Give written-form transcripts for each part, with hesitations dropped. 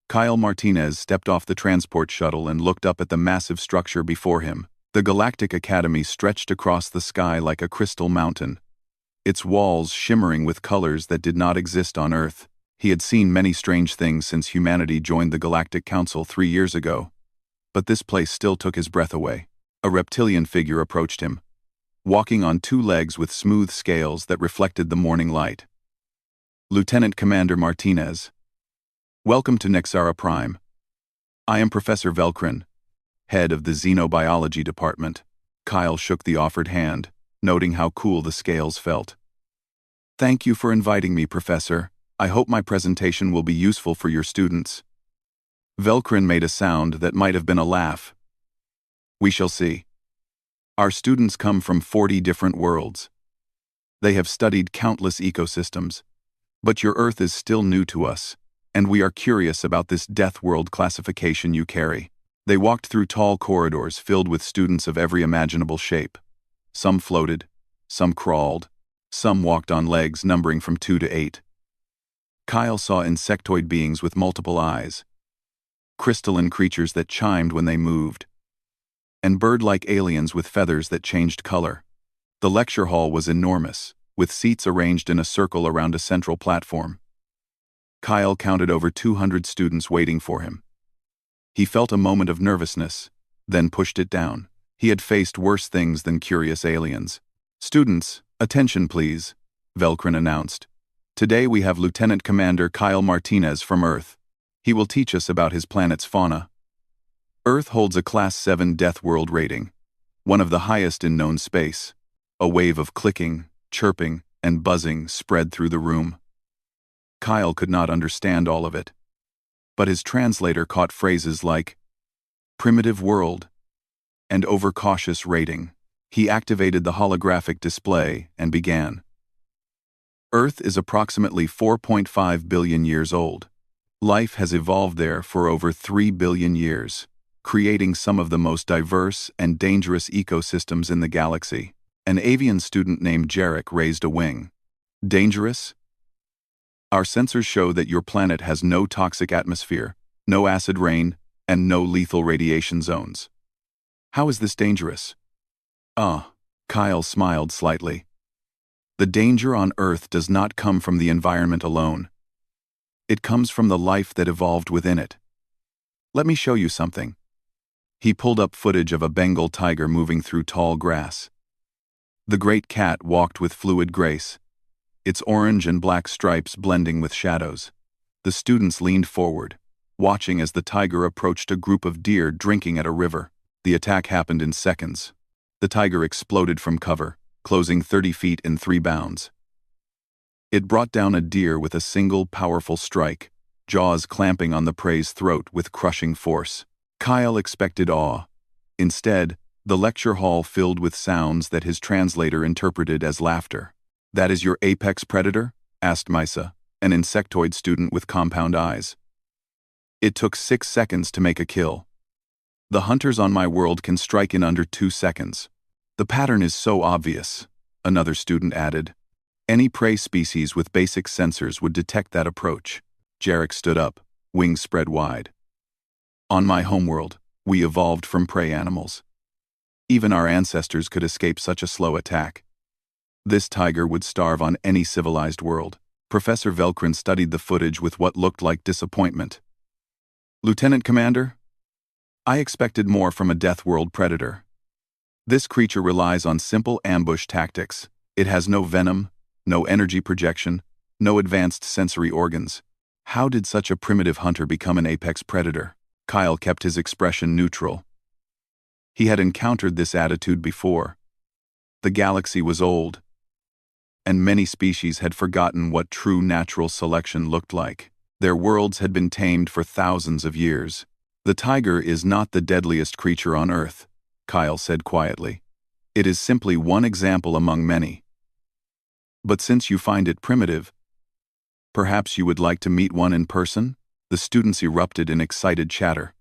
Kyle Martinez stepped off the transport shuttle and looked up at the massive structure before him. The Galactic Academy stretched across the sky like a crystal mountain, its walls shimmering with colors that did not exist on Earth. He had seen many strange things since humanity joined the Galactic Council 3 years ago, but this place still took his breath away. A reptilian figure approached him, walking on 2 legs with smooth scales that reflected the morning light. Lieutenant Commander Martinez. Welcome to Nexara Prime. I am Professor Velkrin, head of the Xenobiology Department. Kyle shook the offered hand, noting how cool the scales felt. Thank you for inviting me, Professor. I hope my presentation will be useful for your students. Velkrin made a sound that might have been a laugh. We shall see. Our students come from 40 different worlds. They have studied countless ecosystems, but your Earth is still new to us, and we are curious about this death world classification you carry. They walked through tall corridors filled with students of every imaginable shape. Some floated, some crawled, some walked on legs numbering from 2 to 8. Kyle saw insectoid beings with multiple eyes, crystalline creatures that chimed when they moved, and bird-like aliens with feathers that changed color. The lecture hall was enormous, with seats arranged in a circle around a central platform. Kyle counted over 200 students waiting for him. He felt a moment of nervousness, then pushed it down. He had faced worse things than curious aliens. Students, attention please, Velkrin announced. Today we have Lieutenant Commander Kyle Martinez from Earth. He will teach us about his planet's fauna. Earth holds a Class 7 Death World rating, one of the highest in known space. A wave of clicking, chirping, and buzzing spread through the room. Kyle could not understand all of it, but his translator caught phrases like primitive world and overcautious rating. He activated the holographic display and began. Earth is approximately 4.5 billion years old. Life has evolved there for over 3 billion years, creating some of the most diverse and dangerous ecosystems in the galaxy. An avian student named Jarek raised a wing. Dangerous? Our sensors show that your planet has no toxic atmosphere, no acid rain, and no lethal radiation zones. How is this dangerous? Kyle smiled slightly. The danger on Earth does not come from the environment alone. It comes from the life that evolved within it. Let me show you something. He pulled up footage of a Bengal tiger moving through tall grass. The great cat walked with fluid grace, its orange and black stripes blending with shadows. The students leaned forward, watching as the tiger approached a group of deer drinking at a river. The attack happened in seconds. The tiger exploded from cover, closing 30 feet in 3 bounds. It brought down a deer with a single powerful strike, jaws clamping on the prey's throat with crushing force. Kyle expected awe. Instead, the lecture hall filled with sounds that his translator interpreted as laughter. That is your apex predator? Asked Misa, an insectoid student with compound eyes. It took 6 seconds to make a kill. The hunters on my world can strike in under 2 seconds. The pattern is so obvious, another student added. Any prey species with basic sensors would detect that approach. Jarek stood up, wings spread wide. On my homeworld, we evolved from prey animals. Even our ancestors could escape such a slow attack. This tiger would starve on any civilized world. Professor Velkrin studied the footage with what looked like disappointment. Lieutenant Commander? I expected more from a death world predator. This creature relies on simple ambush tactics. It has no venom, no energy projection, no advanced sensory organs. How did such a primitive hunter become an apex predator? Kyle kept his expression neutral. He had encountered this attitude before. The galaxy was old, and many species had forgotten what true natural selection looked like. Their worlds had been tamed for thousands of years. The tiger is not the deadliest creature on Earth, Kyle said quietly. It is simply one example among many. But since you find it primitive, perhaps you would like to meet one in person? The students erupted in excited chatter.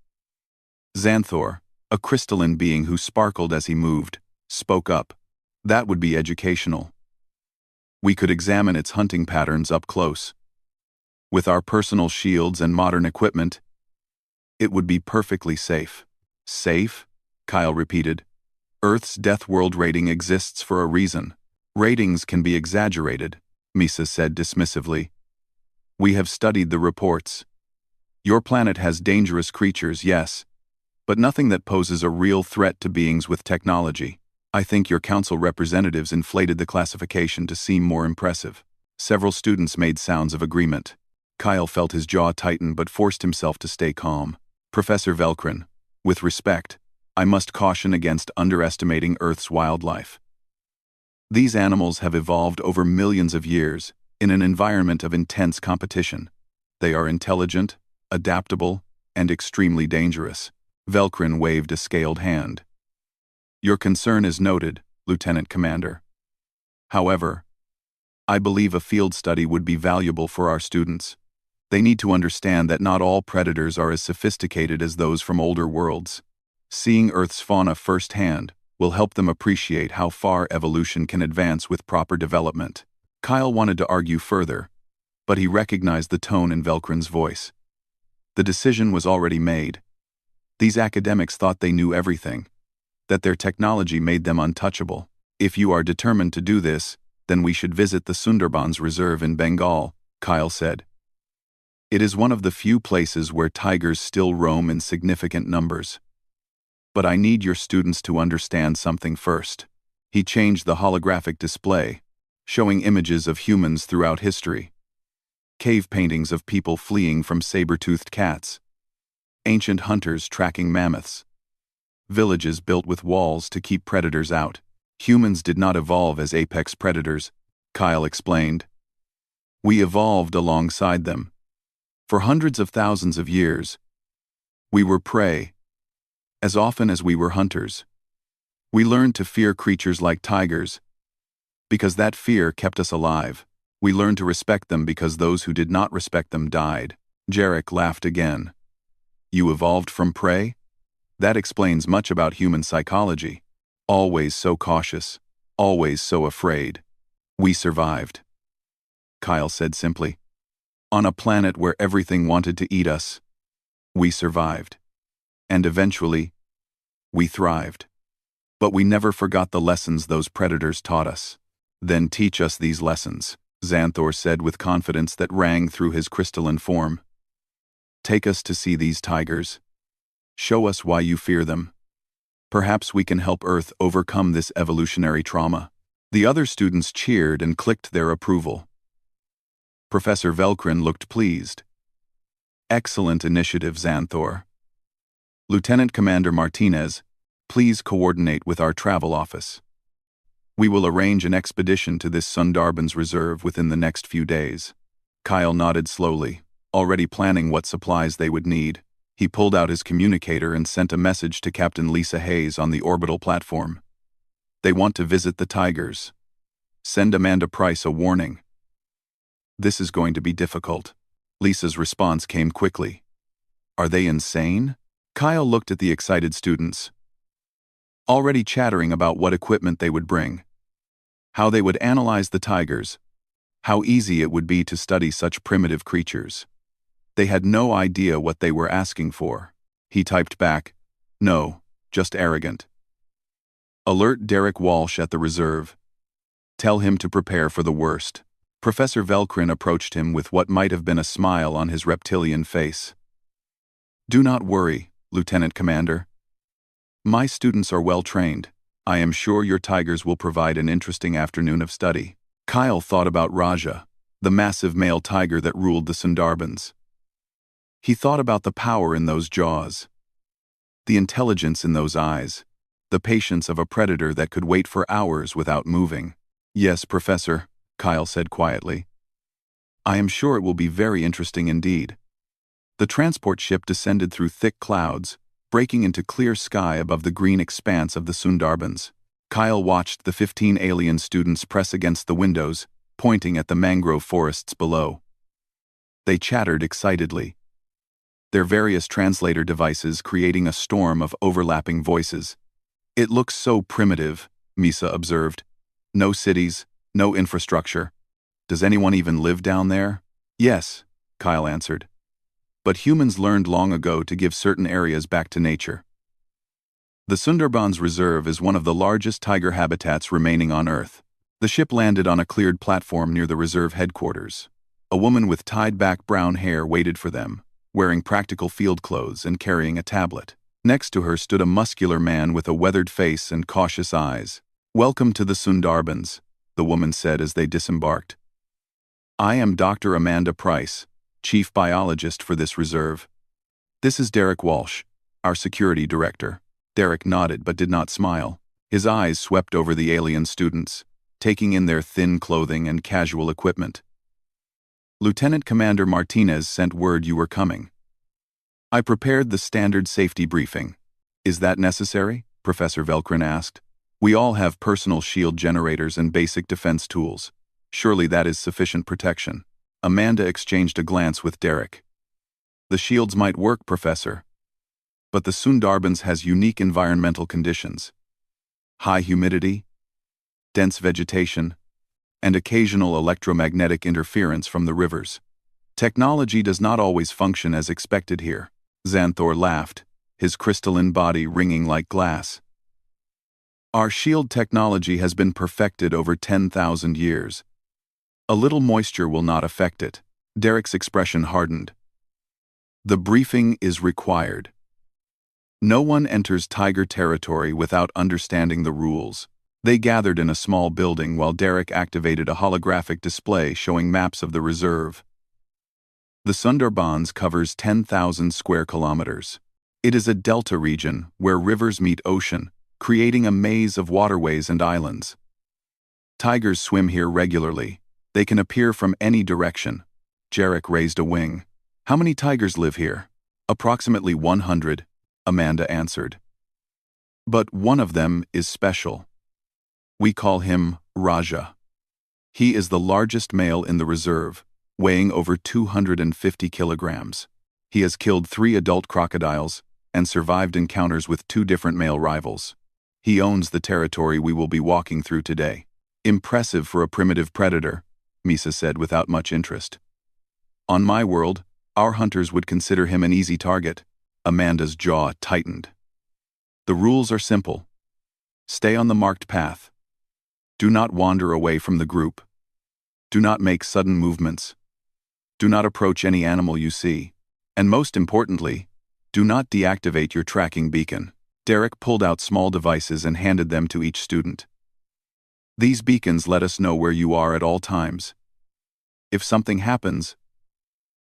Xanthor, a crystalline being who sparkled as he moved, spoke up. That would be educational. We could examine its hunting patterns up close. With our personal shields and modern equipment, It would be perfectly safe. Safe? Kyle repeated. Earth's death world rating exists for a reason. Ratings can be exaggerated, Misa said dismissively. We have studied the reports. Your planet has dangerous creatures, yes, but nothing that poses a real threat to beings with technology. I think your council representatives inflated the classification to seem more impressive. Several students made sounds of agreement. Kyle felt his jaw tighten but forced himself to stay calm. Professor Velkrin, with respect, I must caution against underestimating Earth's wildlife. These animals have evolved over millions of years in an environment of intense competition. They are intelligent, adaptable, and extremely dangerous. Velkrin waved a scaled hand. Your concern is noted, Lieutenant Commander. However, I believe a field study would be valuable for our students. They need to understand that not all predators are as sophisticated as those from older worlds. Seeing Earth's fauna firsthand will help them appreciate how far evolution can advance with proper development. Kyle wanted to argue further, but he recognized the tone in Velkrin's voice. The decision was already made. These academics thought they knew everything, that their technology made them untouchable. If you are determined to do this, then we should visit the Sundarbans Reserve in Bengal, Kyle said. It is one of the few places where tigers still roam in significant numbers. But I need your students to understand something first. He changed the holographic display, showing images of humans throughout history. Cave paintings of people fleeing from saber-toothed cats. Ancient hunters tracking mammoths. Villages built with walls to keep predators out. Humans did not evolve as apex predators, Kyle explained. We evolved alongside them. For hundreds of thousands of years, we were prey, as often as we were hunters. We learned to fear creatures like tigers, because that fear kept us alive. We learned to respect them because those who did not respect them died. Jarek laughed again. You evolved from prey? That explains much about human psychology. Always so cautious, always so afraid. We survived, Kyle said simply. On a planet where everything wanted to eat us, we survived. And eventually, we thrived. But we never forgot the lessons those predators taught us. Then teach us these lessons, Xanthor said with confidence that rang through his crystalline form. Take us to see these tigers. Show us why you fear them. Perhaps we can help Earth overcome this evolutionary trauma. The other students cheered and clicked their approval. Professor Velkrin looked pleased. Excellent initiative, Xanthor. Lieutenant Commander Martinez, please coordinate with our travel office. We will arrange an expedition to this Sundarbans Reserve within the next few days. Kyle nodded slowly, already planning what supplies they would need. He pulled out his communicator and sent a message to Captain Lisa Hayes on the orbital platform. They want to visit the tigers. Send Amanda Price a warning. This is going to be difficult. Lisa's response came quickly. Are they insane? Kyle looked at the excited students, already chattering about what equipment they would bring, how they would analyze the tigers, how easy it would be to study such primitive creatures. They had no idea what they were asking for. He typed back, no, just arrogant. Alert Derek Walsh at the reserve. Tell him to prepare for the worst. Professor Velkrin approached him with what might have been a smile on his reptilian face. Do not worry, Lieutenant Commander. My students are well trained. I am sure your tigers will provide an interesting afternoon of study. Kyle thought about Raja, the massive male tiger that ruled the Sundarbans. He thought about the power in those jaws, the intelligence in those eyes, the patience of a predator that could wait for hours without moving. Yes, Professor, Kyle said quietly. I am sure it will be very interesting indeed. The transport ship descended through thick clouds, breaking into clear sky above the green expanse of the Sundarbans. Kyle watched the 15 alien students press against the windows, pointing at the mangrove forests below. They chattered excitedly, their various translator devices creating a storm of overlapping voices. It looks so primitive, Misa observed. No cities, no infrastructure. Does anyone even live down there? Yes, Kyle answered. but humans learned long ago to give certain areas back to nature. The Sundarbans Reserve is one of the largest tiger habitats remaining on Earth. The ship landed on a cleared platform near the reserve headquarters. A woman with tied-back brown hair waited for them, wearing practical field clothes and carrying a tablet. Next to her stood a muscular man with a weathered face and cautious eyes. "Welcome to the Sundarbans," the woman said as they disembarked. "I am Dr. Amanda Price, Chief Biologist for this reserve. This is Derek Walsh, our Security Director." Derek nodded but did not smile. His eyes swept over the alien students, taking in their thin clothing and casual equipment. "Lieutenant Commander Martinez sent word you were coming. I prepared the standard safety briefing." "Is that necessary?" Professor Velkrin asked. "We all have personal shield generators and basic defense tools. Surely that is sufficient protection." Amanda exchanged a glance with Derek. "The shields might work, Professor. But the Sundarbans has unique environmental conditions. High humidity, dense vegetation, and occasional electromagnetic interference from the rivers. Technology does not always function as expected here." Xanthor laughed, his crystalline body ringing like glass. "Our shield technology has been perfected over 10,000 years. A little moisture will not affect it." Derek's expression hardened. "The briefing is required. No one enters tiger territory without understanding the rules." They gathered in a small building while Derek activated a holographic display showing maps of the reserve. The Sundarbans covers 10,000 square kilometers. It is a delta region where rivers meet ocean, creating a maze of waterways and islands. Tigers swim here regularly. They can appear from any direction. Jarek raised a wing. "How many tigers live here?" "Approximately 100, Amanda answered. "But one of them is special. We call him Raja. He is the largest male in the reserve, weighing over 250 kilograms. He has killed 3 adult crocodiles and survived encounters with 2 different male rivals. He owns the territory we will be walking through today." "Impressive for a primitive predator," Misa said without much interest. "On my world, our hunters would consider him an easy target." Amanda's jaw tightened. "The rules are simple. Stay on the marked path. Do not wander away from the group. Do not make sudden movements. Do not approach any animal you see. And most importantly, do not deactivate your tracking beacon." Derek pulled out small devices and handed them to each student. "These beacons let us know where you are at all times. If something happens,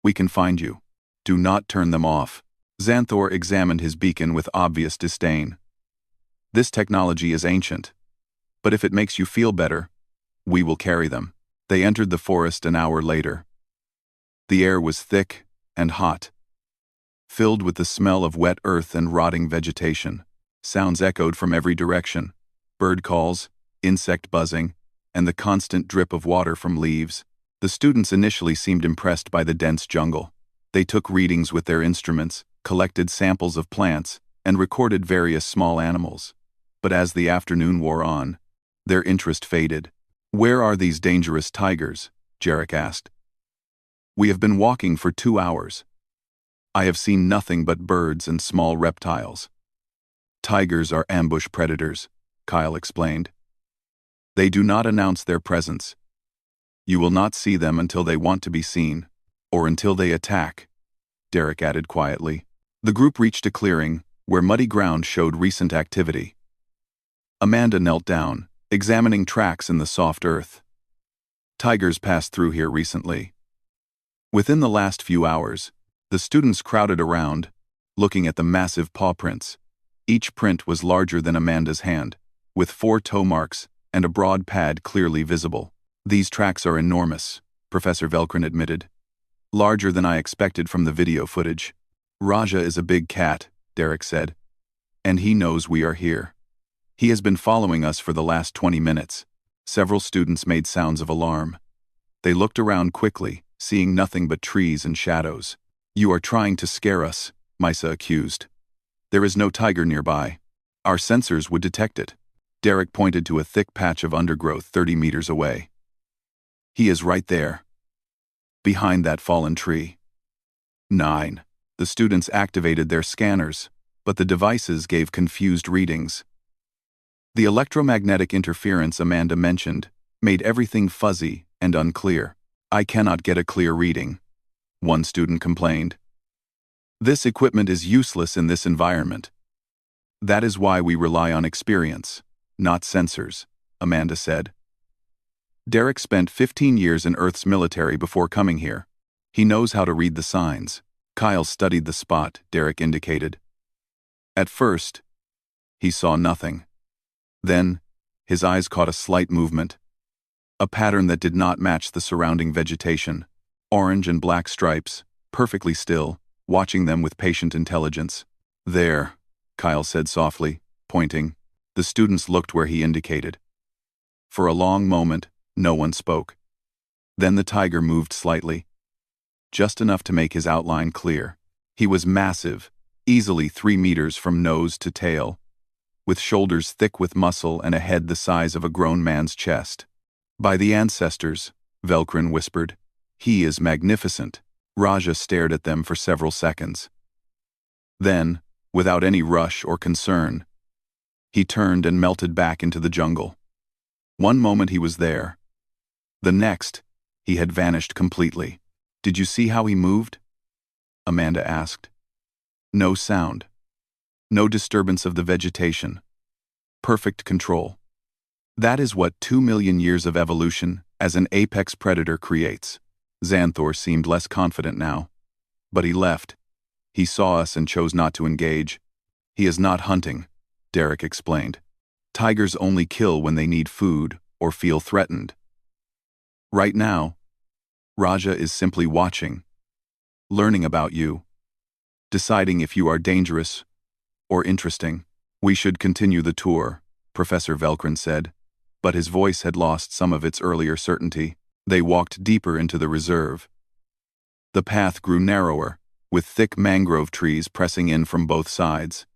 we can find you. Do not turn them off." Xanthor examined his beacon with obvious disdain. "This technology is ancient, but if it makes you feel better, we will carry them." They entered the forest an hour later. The air was thick and hot, filled with the smell of wet earth and rotting vegetation. Sounds echoed from every direction: bird calls, insect buzzing, and the constant drip of water from leaves. The students initially seemed impressed by the dense jungle. They took readings with their instruments, collected samples of plants, and recorded various small animals. But as the afternoon wore on, their interest faded. "Where are these dangerous tigers?" Jarek asked. "We have been walking for 2 hours. I have seen nothing but birds and small reptiles." "Tigers are ambush predators," Kyle explained. "They do not announce their presence. You will not see them until they want to be seen, or until they attack," Derek added quietly. The group reached a clearing where muddy ground showed recent activity. Amanda knelt down, examining tracks in the soft earth. "Tigers passed through here recently. Within the last few hours, the students crowded around, looking at the massive paw prints. Each print was larger than Amanda's hand, with 4 toe marks and a broad pad clearly visible. "These tracks are enormous," Professor Velkrin admitted. "Larger than I expected from the video footage." "Raja is a big cat," Derek said. "And he knows we are here. He has been following us for the last 20 minutes. Several students made sounds of alarm. They looked around quickly, seeing nothing but trees and shadows. "You are trying to scare us," Misa accused. "There is no tiger nearby. Our sensors would detect it." Derek pointed to a thick patch of undergrowth 30 meters away. "He is right there, behind that fallen tree." 9. The students activated their scanners, but the devices gave confused readings. The electromagnetic interference Amanda mentioned made everything fuzzy and unclear. "I cannot get a clear reading," one student complained. "This equipment is useless in this environment." "That is why we rely on experience, not sensors," Amanda said. "Derek spent 15 years in Earth's military before coming here. He knows how to read the signs." Kyle studied the spot Derek indicated. At first, he saw nothing. Then, his eyes caught a slight movement. A pattern that did not match the surrounding vegetation. Orange and black stripes, perfectly still, watching them with patient intelligence. "There," Kyle said softly, pointing. The students looked where he indicated. For a long moment, no one spoke. Then the tiger moved slightly. Just enough to make his outline clear. He was massive, easily 3 meters from nose to tail, with shoulders thick with muscle and a head the size of a grown man's chest. "By the ancestors," Velkrin whispered. "He is magnificent." Raja stared at them for several seconds. Then, without any rush or concern, he turned and melted back into the jungle. One moment he was there. The next, he had vanished completely. "Did you see how he moved?" Amanda asked. No sound. No disturbance of the vegetation. Perfect control. That is what 2 million years of evolution as an apex predator creates. Xanthor seemed less confident now. "But he left. He saw us and chose not to engage." "He is not hunting," Derek explained. "Tigers only kill when they need food or feel threatened. Right now, Raja is simply watching, learning about you, deciding if you are dangerous or interesting." "We should continue the tour," Professor Velkrin said, but his voice had lost some of its earlier certainty. They walked deeper into the reserve. The path grew narrower, with thick mangrove trees pressing in from both sides.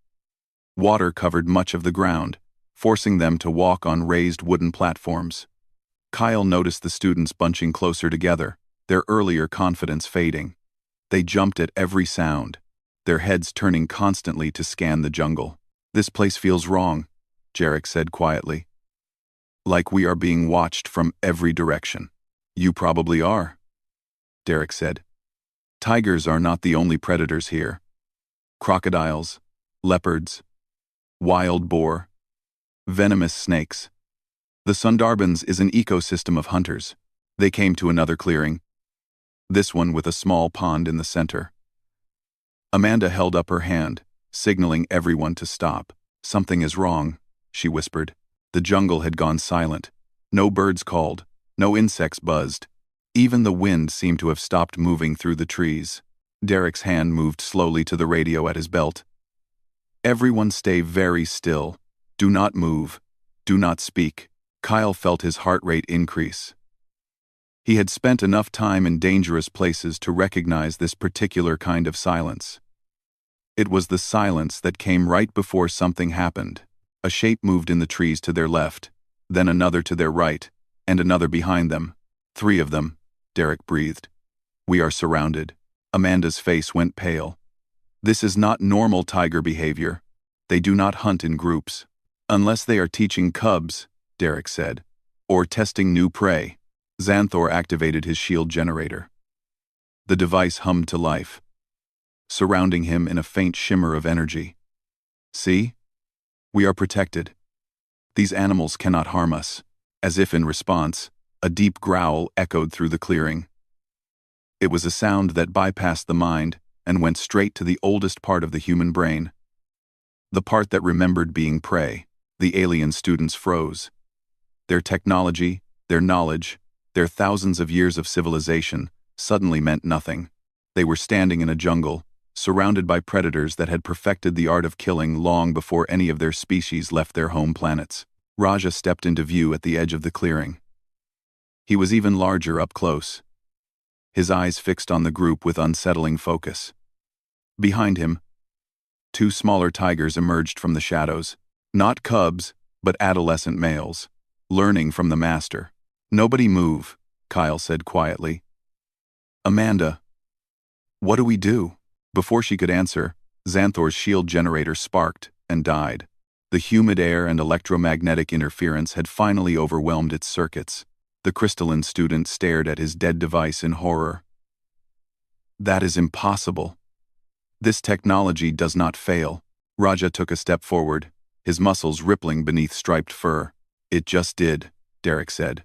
Water covered much of the ground, forcing them to walk on raised wooden platforms. Kyle noticed the students bunching closer together, their earlier confidence fading. They jumped at every sound, their heads turning constantly to scan the jungle. "This place feels wrong," Jarek said quietly. "Like we are being watched from every direction." "You probably are," Derek said. "Tigers are not the only predators here. Crocodiles, leopards, wild boar, venomous snakes. The Sundarbans is an ecosystem of hunters." They came to another clearing, this one with a small pond in the center. Amanda held up her hand, signaling everyone to stop. "Something is wrong," she whispered. The jungle had gone silent. No birds called, no insects buzzed. Even the wind seemed to have stopped moving through the trees. Derek's hand moved slowly to the radio at his belt. "Everyone stay very still. Do not move. Do not speak." Kyle felt his heart rate increase. He had spent enough time in dangerous places to recognize this particular kind of silence. It was the silence that came right before something happened. A shape moved in the trees to their left, then another to their right, and another behind them. 3 of them, Derek breathed. "We are surrounded." Amanda's face went pale. "This is not normal tiger behavior. They do not hunt in groups. Unless they are teaching cubs," Derek said, "or testing new prey." Xanthor activated his shield generator. The device hummed to life, surrounding him in a faint shimmer of energy. "See? We are protected. These animals cannot harm us." As if in response, a deep growl echoed through the clearing. It was a sound that bypassed the mind and went straight to the oldest part of the human brain. The part that remembered being prey. The alien students froze. Their technology, their knowledge, their thousands of years of civilization suddenly meant nothing. They were standing in a jungle, surrounded by predators that had perfected the art of killing long before any of their species left their home planets. Raja stepped into view at the edge of the clearing. He was even larger up close, his eyes fixed on the group with unsettling focus. Behind him, 2 smaller tigers emerged from the shadows. Not cubs, but adolescent males, learning from the master. "Nobody move," Kyle said quietly. "Amanda, what do we do?" Before she could answer, Xanthor's shield generator sparked and died. The humid air and electromagnetic interference had finally overwhelmed its circuits. The crystalline student stared at his dead device in horror. That is impossible. This technology does not fail. Raja took a step forward, his muscles rippling beneath striped fur. It just did, Derek said.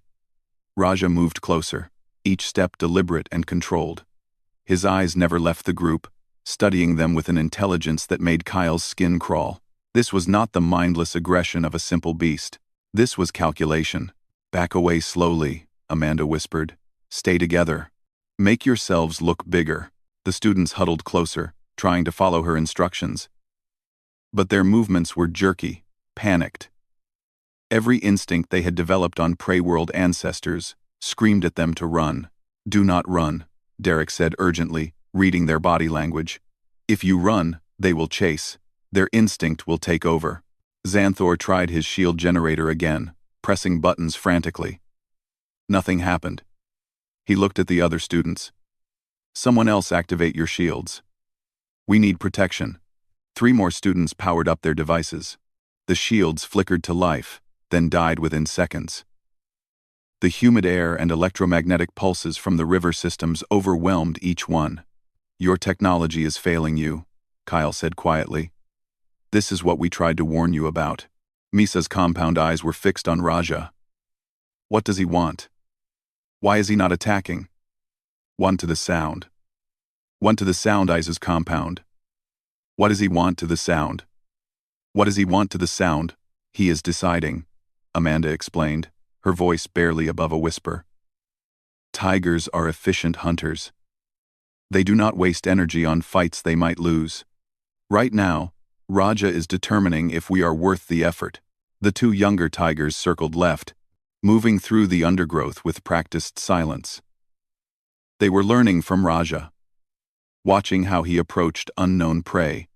Raja moved closer, each step deliberate and controlled. His eyes never left the group, studying them with an intelligence that made Kyle's skin crawl. This was not the mindless aggression of a simple beast. This was calculation. Back away slowly, Amanda whispered. Stay together. Make yourselves look bigger. The students huddled closer, trying to follow her instructions. But their movements were jerky, panicked. Every instinct they had developed on Prey World ancestors screamed at them to run. Do not run, Derek said urgently, reading their body language. If you run, they will chase. Their instinct will take over. Xanthor tried his shield generator again, pressing buttons frantically. Nothing happened. He looked at the other students. Someone else activate your shields. We need protection. 3 more students powered up their devices. The shields flickered to life, then died within seconds. The humid air and electromagnetic pulses from the river systems overwhelmed each one. Your technology is failing you, Kyle said quietly. This is what we tried to warn you about. Misa's compound eyes were fixed on Raja. What does he want? Why is he not attacking? One to the sound. One to the sound, Isa's compound. What does he want to the sound? What does he want to the sound? He is deciding, Amanda explained, her voice barely above a whisper. Tigers are efficient hunters. They do not waste energy on fights they might lose. Right now, Raja is determining if we are worth the effort. The 2 younger tigers circled left, moving through the undergrowth with practiced silence. They were learning from Raja, watching how he approached unknown prey,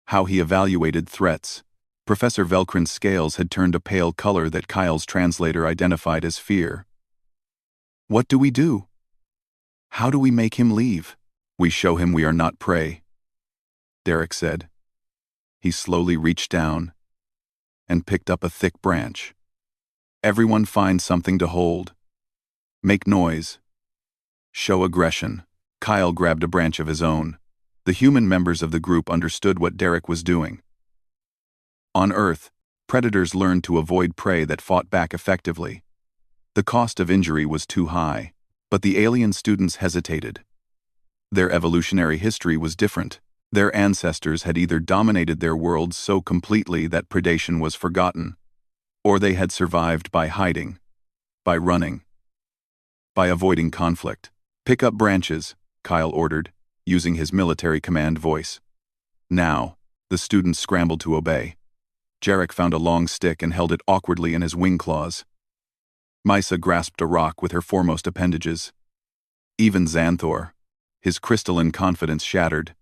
how he evaluated threats. Professor Velkrin's scales had turned a pale color that Kyle's translator identified as fear. What do we do? How do we make him leave? We show him we are not prey, Derek said. He slowly reached down and picked up a thick branch. Everyone find something to hold. Make noise. Show aggression. Kyle grabbed a branch of his own. The human members of the group understood what Derek was doing. On Earth, predators learned to avoid prey that fought back effectively. The cost of injury was too high, but the alien students hesitated. Their evolutionary history was different. Their ancestors had either dominated their worlds so completely that predation was forgotten, or they had survived by hiding, by running, by avoiding conflict. Pick up branches, Kyle ordered, using his military command voice. Now, the students scrambled to obey. Jarek found a long stick and held it awkwardly in his wing claws. Misa grasped a rock with her foremost appendages. Even Xanthor, his crystalline confidence shattered,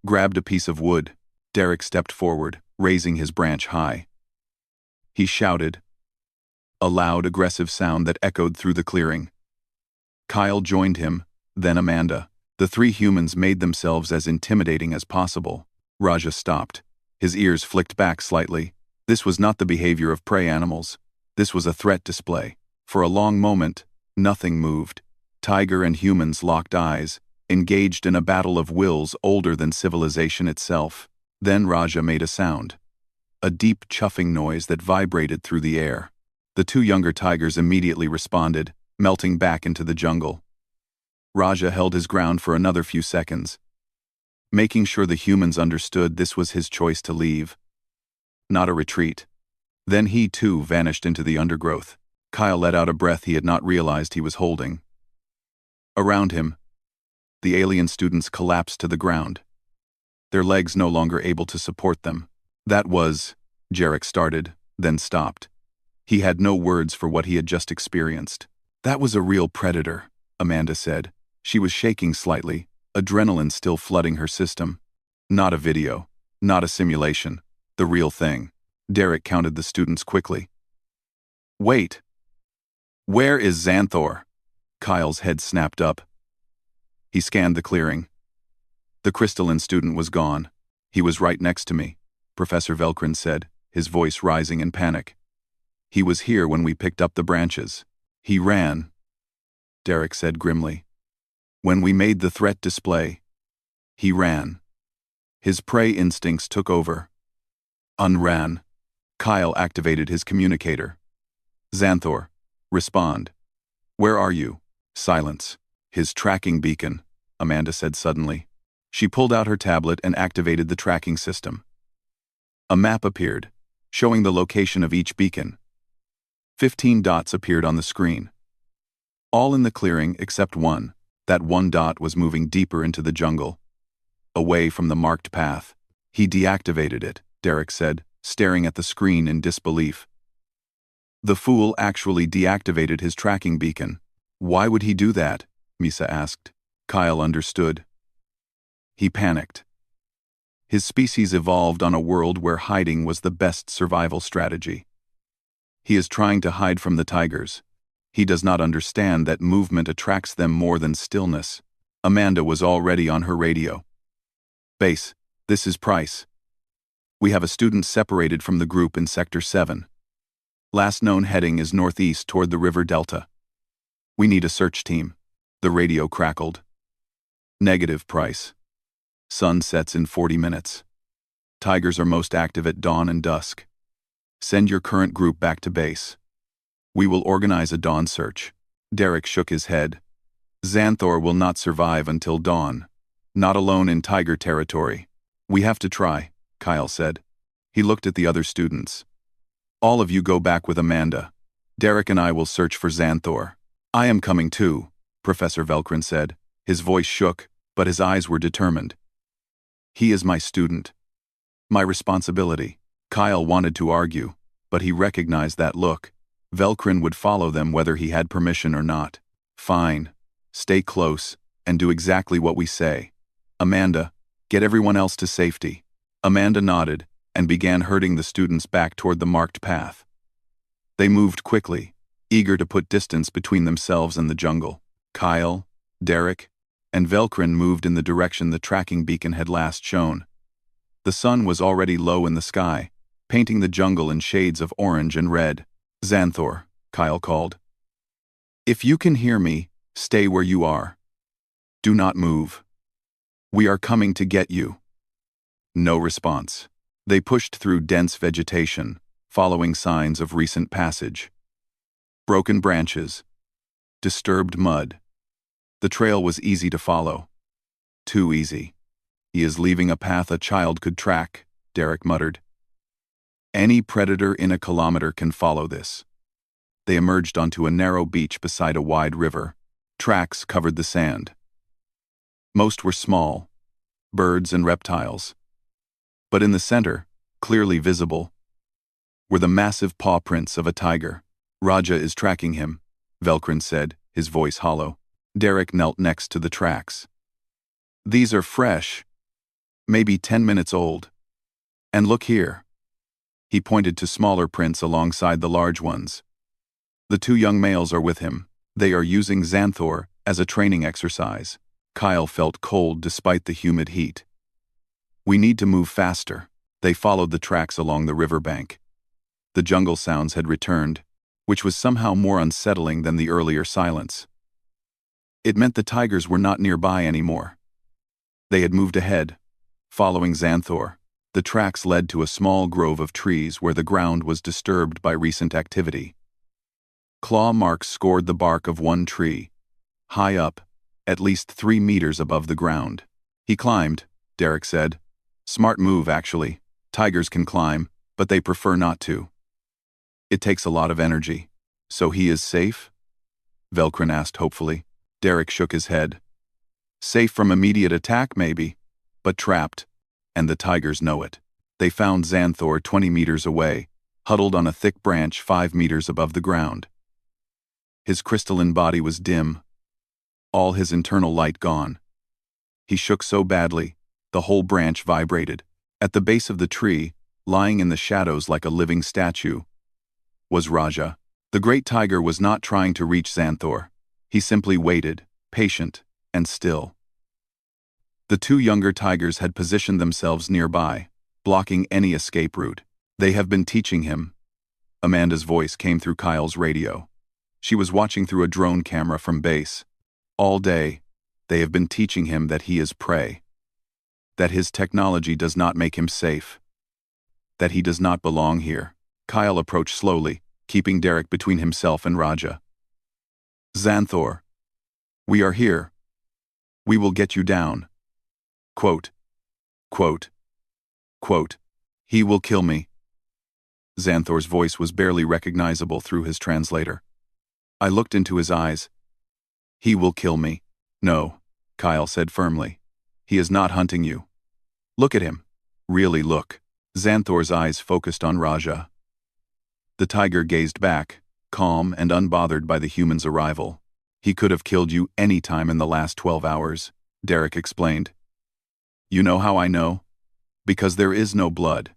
grabbed a piece of wood. Derek stepped forward, raising his branch high. He shouted, a loud, aggressive sound that echoed through the clearing. Kyle joined him, then Amanda. The 3 humans made themselves as intimidating as possible. Raja stopped. His ears flicked back slightly. This was not the behavior of prey animals. This was a threat display. For a long moment, nothing moved. Tiger and humans locked eyes, engaged in a battle of wills older than civilization itself. Then Raja made a sound. A deep chuffing noise that vibrated through the air. The 2 younger tigers immediately responded, melting back into the jungle. Raja held his ground for another few seconds, making sure the humans understood this was his choice to leave, not a retreat. Then he too vanished into the undergrowth. Kyle let out a breath he had not realized he was holding. Around him, the alien students collapsed to the ground, their legs no longer able to support them. That was, Jarek started, then stopped. He had no words for what he had just experienced. That was a real predator, Amanda said. She was shaking slightly, adrenaline still flooding her system. Not a video, not a simulation, the real thing. Derek counted the students quickly. Wait. Where is Xanthor? Kyle's head snapped up. He scanned the clearing. The crystalline student was gone. He was right next to me, Professor Velcrin said, his voice rising in panic. He was here when we picked up the branches. He ran, Derek said grimly. When we made the threat display, he ran. His prey instincts took over. Unran. Kyle activated his communicator. Xanthor, respond. Where are you? Silence. His tracking beacon, Amanda said suddenly. She pulled out her tablet and activated the tracking system. A map appeared, showing the location of each beacon. 15 dots appeared on the screen. All in the clearing except one. That one dot was moving deeper into the jungle, away from the marked path. He deactivated it, Derek said, staring at the screen in disbelief. The fool actually deactivated his tracking beacon. Why would he do that? Misa asked. Kyle understood. He panicked. His species evolved on a world where hiding was the best survival strategy. He is trying to hide from the tigers. He does not understand that movement attracts them more than stillness. Amanda was already on her radio. Base, this is Price. We have a student separated from the group in Sector 7. Last known heading is northeast toward the river delta. We need a search team. The radio crackled. Negative, Price. Sun sets in 40 minutes. Tigers are most active at dawn and dusk. Send your current group back to base. We will organize a dawn search. Derek shook his head. Xanthor will not survive until dawn. Not alone in tiger territory. We have to try, Kyle said. He looked at the other students. All of you go back with Amanda. Derek and I will search for Xanthor. I am coming too, Professor Velcrin said. His voice shook, but his eyes were determined. He is my student. My responsibility. Kyle wanted to argue, but he recognized that look. Velcrin would follow them whether he had permission or not. Fine. Stay close, and do exactly what we say. Amanda, get everyone else to safety. Amanda nodded, and began herding the students back toward the marked path. They moved quickly, eager to put distance between themselves and the jungle. Kyle, Derek, and Velcrin moved in the direction the tracking beacon had last shown. The sun was already low in the sky, painting the jungle in shades of orange and red. Xanthor, Kyle called. If you can hear me, stay where you are. Do not move. We are coming to get you. No response. They pushed through dense vegetation, following signs of recent passage. Broken branches. Disturbed mud. The trail was easy to follow. Too easy. He is leaving a path a child could track, Derek muttered. Any predator in a kilometer can follow this. They emerged onto a narrow beach beside a wide river. Tracks covered the sand. Most were small, birds and reptiles. But in the center, clearly visible, were the massive paw prints of a tiger. Raja is tracking him, Velcrin said, his voice hollow. Derek knelt next to the tracks. These are fresh, maybe 10 minutes old. And look here. He pointed to smaller prints alongside the large ones. The two young males are with him. They are using Xanthor as a training exercise. Kyle felt cold despite the humid heat. We need to move faster. They followed the tracks along the riverbank. The jungle sounds had returned, which was somehow more unsettling than the earlier silence. It meant the tigers were not nearby anymore. They had moved ahead, following Xanthor. The tracks led to a small grove of trees where the ground was disturbed by recent activity. Claw marks scored the bark of one tree, high up, at least 3 meters above the ground. He climbed, Derek said. Smart move, actually. Tigers can climb, but they prefer not to. It takes a lot of energy. So he is safe? Velcrin asked hopefully. Derek shook his head. Safe from immediate attack, maybe, but trapped. And the tigers know it. They found Xanthor 20 meters away, huddled on a thick branch 5 meters above the ground. His crystalline body was dim, all his internal light gone. He shook so badly, the whole branch vibrated. At the base of the tree, lying in the shadows like a living statue, was Raja. The great tiger was not trying to reach Xanthor. He simply waited, patient and still. The two younger tigers had positioned themselves nearby, blocking any escape route. They have been teaching him. Amanda's voice came through Kyle's radio. She was watching through a drone camera from base. All day, they have been teaching him that he is prey. That his technology does not make him safe. That he does not belong here. Kyle approached slowly, keeping Derek between himself and Raja. Xanthor. We are here. We will get you down. Quote. Quote. Quote. He will kill me. Xanthor's voice was barely recognizable through his translator. I looked into his eyes. He will kill me. No, Kyle said firmly. He is not hunting you. Look at him. Really look. Xanthor's eyes focused on Raja. The tiger gazed back, calm and unbothered by the human's arrival. He could have killed you any time in the last 12 hours, Derek explained. You know how I know? Because there is no blood.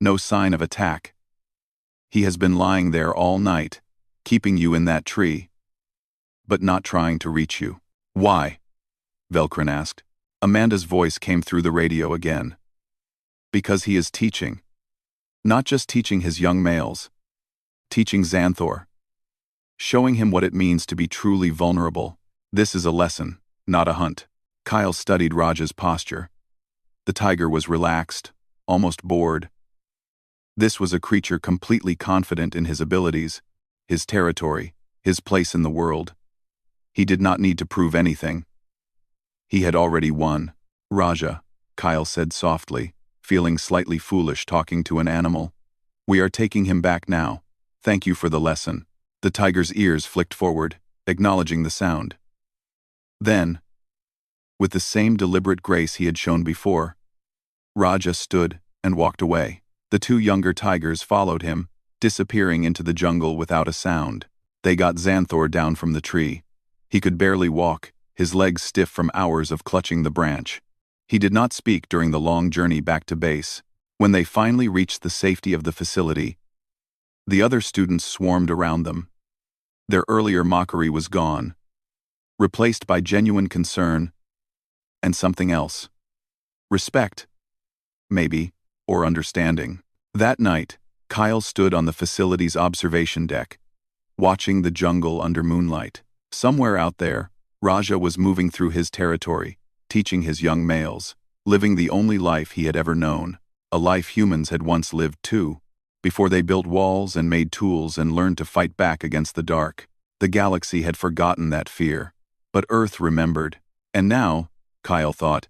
No sign of attack. He has been lying there all night, keeping you in that tree, but not trying to reach you. Why? Velkrin asked. Amanda's voice came through the radio again. Because he is teaching. Not just teaching his young males. Teaching Xanthor. Showing him what it means to be truly vulnerable. This is a lesson, not a hunt. Kyle studied Raja's posture. The tiger was relaxed, almost bored. This was a creature completely confident in his abilities, his territory, his place in the world. He did not need to prove anything. He had already won. Raja, Kyle said softly, feeling slightly foolish talking to an animal. We are taking him back now. Thank you for the lesson. The tiger's ears flicked forward, acknowledging the sound. Then, with the same deliberate grace he had shown before, Raja stood and walked away. The two younger tigers followed him, disappearing into the jungle without a sound. They got Xanthor down from the tree. He could barely walk, his legs stiff from hours of clutching the branch. He did not speak during the long journey back to base. When they finally reached the safety of the facility, the other students swarmed around them. Their earlier mockery was gone, replaced by genuine concern and something else. Respect, maybe, or understanding. That night, Kyle stood on the facility's observation deck, watching the jungle under moonlight. Somewhere out there, Raja was moving through his territory, teaching his young males, living the only life he had ever known, a life humans had once lived too, before they built walls and made tools and learned to fight back against the dark. The galaxy had forgotten that fear, but Earth remembered, and now, Kyle thought,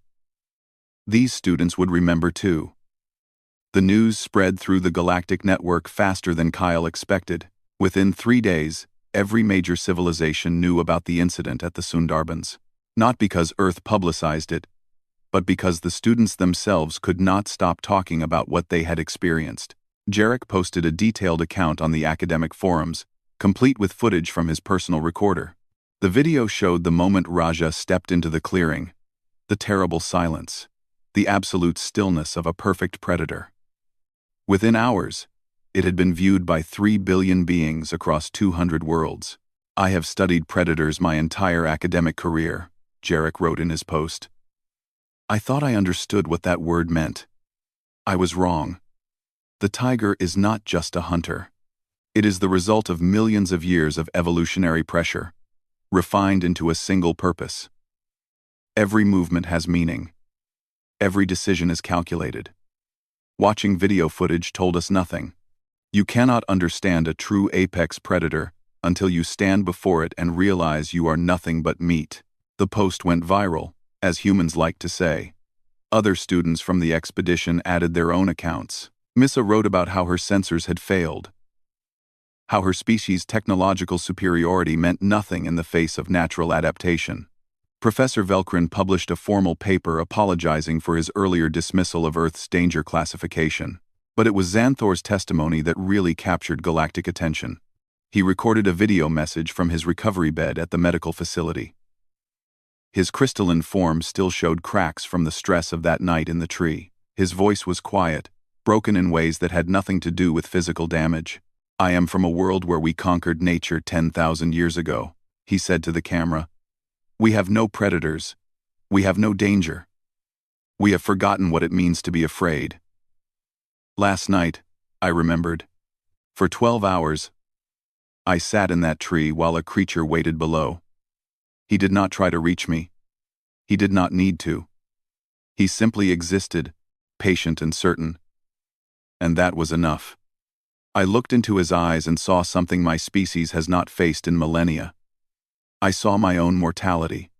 these students would remember too. The news spread through the galactic network faster than Kyle expected. Within 3 days, every major civilization knew about the incident at the Sundarbans. Not because Earth publicized it, but because the students themselves could not stop talking about what they had experienced. Jarek posted a detailed account on the academic forums, complete with footage from his personal recorder. The video showed the moment Raja stepped into the clearing, the terrible silence, the absolute stillness of a perfect predator. Within hours, it had been viewed by 3 billion beings across 200 worlds. I have studied predators my entire academic career, Jarek wrote in his post. I thought I understood what that word meant. I was wrong. The tiger is not just a hunter. It is the result of millions of years of evolutionary pressure, refined into a single purpose. Every movement has meaning. Every decision is calculated. Watching video footage told us nothing. You cannot understand a true apex predator until you stand before it and realize you are nothing but meat. The post went viral, as humans like to say. Other students from the expedition added their own accounts. Missa wrote about how her sensors had failed, how her species' technological superiority meant nothing in the face of natural adaptation. Professor Velkrin published a formal paper apologizing for his earlier dismissal of Earth's danger classification. But it was Xanthor's testimony that really captured galactic attention. He recorded a video message from his recovery bed at the medical facility. His crystalline form still showed cracks from the stress of that night in the tree. His voice was quiet, broken in ways that had nothing to do with physical damage. I am from a world where we conquered nature 10,000 years ago, he said to the camera. We have no predators. We have no danger. We have forgotten what it means to be afraid. Last night, I remembered. For 12 hours, I sat in that tree while a creature waited below. He did not try to reach me. He did not need to. He simply existed, patient and certain. And that was enough. I looked into his eyes and saw something my species has not faced in millennia. I saw my own mortality.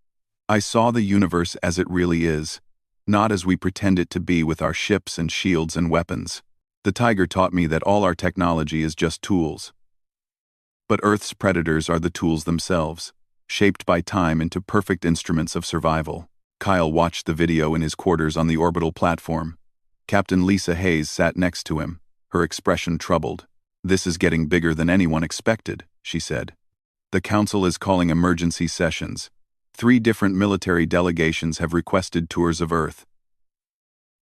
I saw the universe as it really is, not as we pretend it to be with our ships and shields and weapons. The tiger taught me that all our technology is just tools. But Earth's predators are the tools themselves, shaped by time into perfect instruments of survival. Kyle watched the video in his quarters on the orbital platform. Captain Lisa Hayes sat next to him, her expression troubled. "This is getting bigger than anyone expected," she said. "The Council is calling emergency sessions. 3 different military delegations have requested tours of Earth.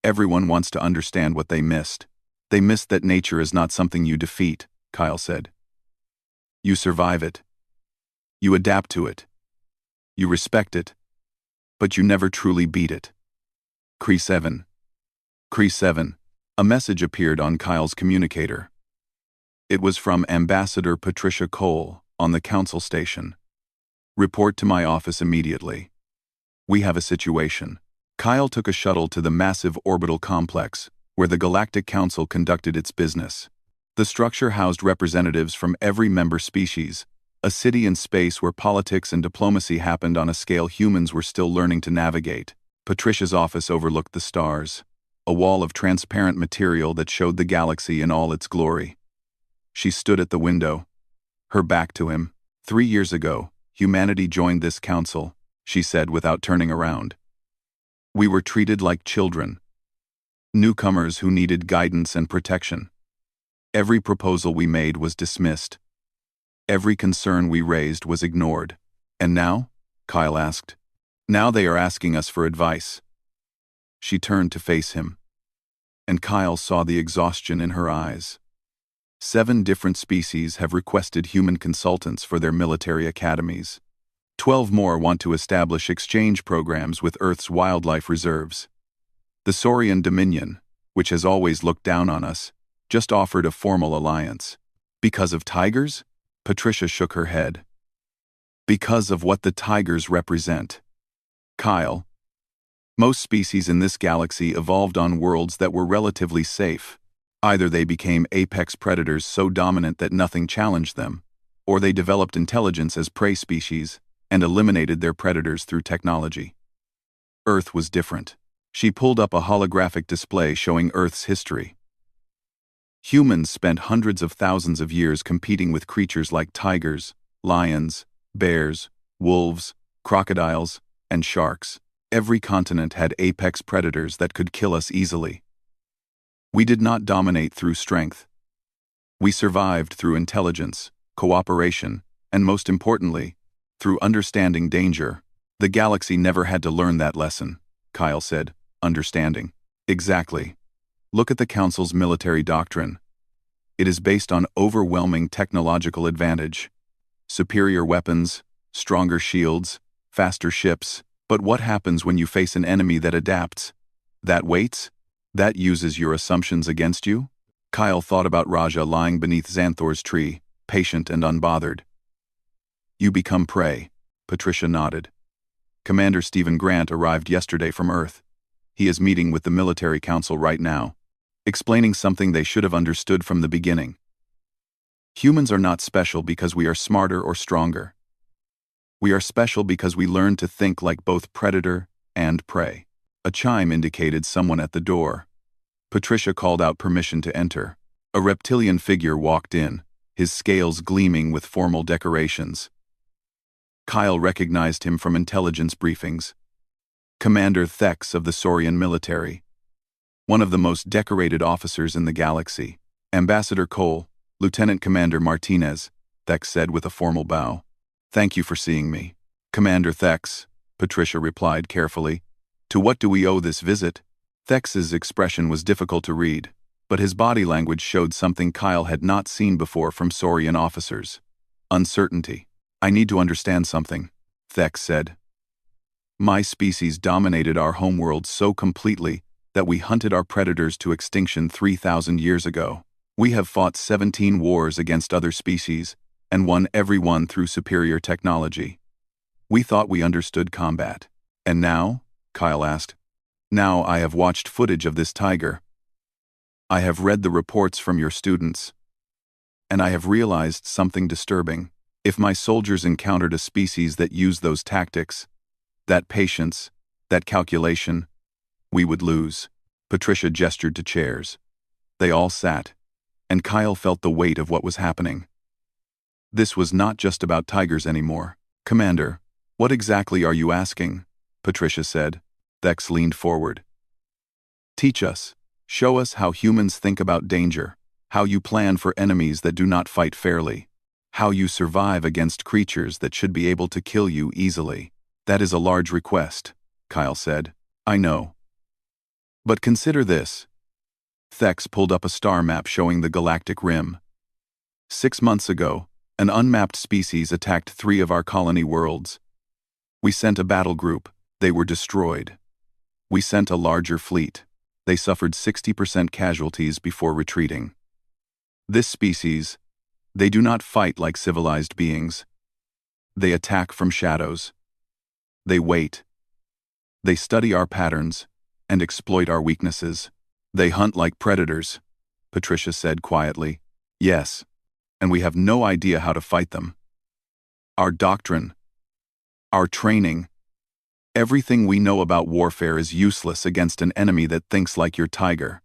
Everyone wants to understand what they missed. They missed that nature is not something you defeat," Kyle said. "You survive it. You adapt to it. You respect it. But you never truly beat it." Cree 7. Cree 7. A message appeared on Kyle's communicator. It was from Ambassador Patricia Cole on the Council station. "Report to my office immediately. We have a situation." Kyle took a shuttle to the massive orbital complex, where the Galactic Council conducted its business. The structure housed representatives from every member species, a city in space where politics and diplomacy happened on a scale humans were still learning to navigate. Patricia's office overlooked the stars, a wall of transparent material that showed the galaxy in all its glory. She stood at the window, her back to him. 3 years ago, humanity joined this council," she said without turning around. "We were treated like children, newcomers who needed guidance and protection. Every proposal we made was dismissed. Every concern we raised was ignored. And now?" Kyle asked. "Now they are asking us for advice." She turned to face him, and Kyle saw the exhaustion in her eyes. 7 different species have requested human consultants for their military academies. 12 more want to establish exchange programs with Earth's wildlife reserves. The Saurian Dominion, which has always looked down on us, just offered a formal alliance. "Because of tigers?" Patricia shook her head. "Because of what the tigers represent. Kyle, most species in this galaxy evolved on worlds that were relatively safe. Either they became apex predators so dominant that nothing challenged them, or they developed intelligence as prey species and eliminated their predators through technology. Earth was different." She pulled up a holographic display showing Earth's history. Humans spent hundreds of thousands of years competing with creatures like tigers, lions, bears, wolves, crocodiles, and sharks. Every continent had apex predators that could kill us easily. We did not dominate through strength. We survived through intelligence, cooperation, and most importantly, through understanding danger. "The galaxy never had to learn that lesson," Kyle said, understanding. "Exactly. Look at the Council's military doctrine. It is based on overwhelming technological advantage. Superior weapons, stronger shields, faster ships. But what happens when you face an enemy that adapts? That waits? That uses your assumptions against you?" Kyle thought about Raja lying beneath Xanthor's tree, patient and unbothered. "You become prey," Patricia nodded. "Commander Stephen Grant arrived yesterday from Earth. He is meeting with the military council right now, explaining something they should have understood from the beginning. Humans are not special because we are smarter or stronger. We are special because we learn to think like both predator and prey." A chime indicated someone at the door. Patricia called out permission to enter. A reptilian figure walked in, his scales gleaming with formal decorations. Kyle recognized him from intelligence briefings. Commander Thex of the Saurian military. One of the most decorated officers in the galaxy. "Ambassador Cole, Lieutenant Commander Martinez," Thex said with a formal bow. "Thank you for seeing me." "Commander Thex," Patricia replied carefully. "To what do we owe this visit?" Thex's expression was difficult to read, but his body language showed something Kyle had not seen before from Saurian officers. Uncertainty. "I need to understand something," Thex said. My species dominated our homeworld so completely that we hunted our predators to extinction 3,000 years ago. We have fought 17 wars against other species and won every one through superior technology. We thought we understood combat. And now? Kyle asked. Now I have watched footage of this tiger. I have read the reports from your students. And I have realized something disturbing. If my soldiers encountered a species that used those tactics, that patience, that calculation, we would lose. Patricia gestured to chairs. They all sat, and Kyle felt the weight of what was happening. This was not just about tigers anymore. Commander, what exactly are you asking? Patricia said. Thex leaned forward. Teach us. Show us how humans think about danger, how you plan for enemies that do not fight fairly, how you survive against creatures that should be able to kill you easily. That is a large request, Kyle said. I know. But consider this. Thex pulled up a star map showing the galactic rim. 6 months ago, an unmapped species attacked 3 of our colony worlds. We sent a battle group. They were destroyed. We sent a larger fleet. They suffered 60% casualties before retreating. This species, they do not fight like civilized beings. They attack from shadows. They wait. They study our patterns and exploit our weaknesses. They hunt like predators, Patricia said quietly. Yes, and we have no idea how to fight them. Our doctrine, our training, everything we know about warfare is useless against an enemy that thinks like your tiger.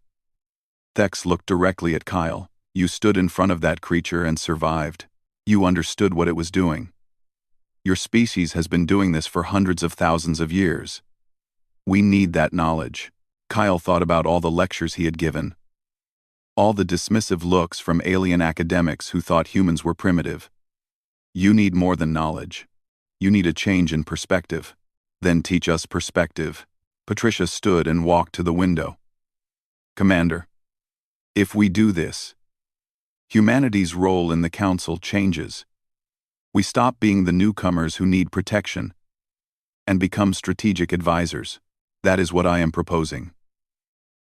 Thex looked directly at Kyle. You stood in front of that creature and survived. You understood what it was doing. Your species has been doing this for hundreds of thousands of years. We need that knowledge. Kyle thought about all the lectures he had given. All the dismissive looks from alien academics who thought humans were primitive. You need more than knowledge. You need a change in perspective. Then teach us perspective. Patricia stood and walked to the window. Commander, if we do this, humanity's role in the Council changes. We stop being the newcomers who need protection and become strategic advisors. That is what I am proposing.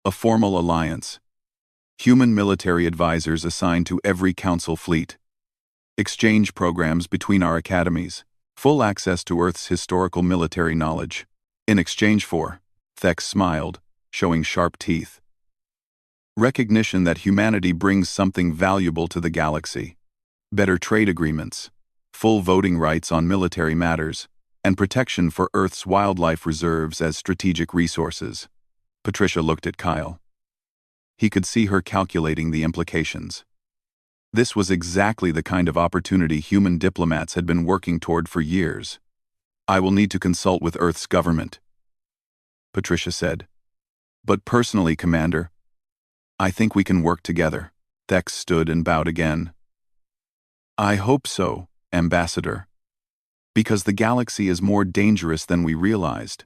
A formal alliance. Human military advisors assigned to every Council fleet. Exchange programs between our academies. Full access to Earth's historical military knowledge. In exchange for, Thex smiled, showing sharp teeth. Recognition that humanity brings something valuable to the galaxy. Better trade agreements. Full voting rights on military matters, and protection for Earth's wildlife reserves as strategic resources. Patricia looked at Kyle. He could see her calculating the implications. This was exactly the kind of opportunity human diplomats had been working toward for years. I will need to consult with Earth's government, Patricia said. But personally, Commander, I think we can work together. Thex stood and bowed again. I hope so, Ambassador. Because the galaxy is more dangerous than we realized,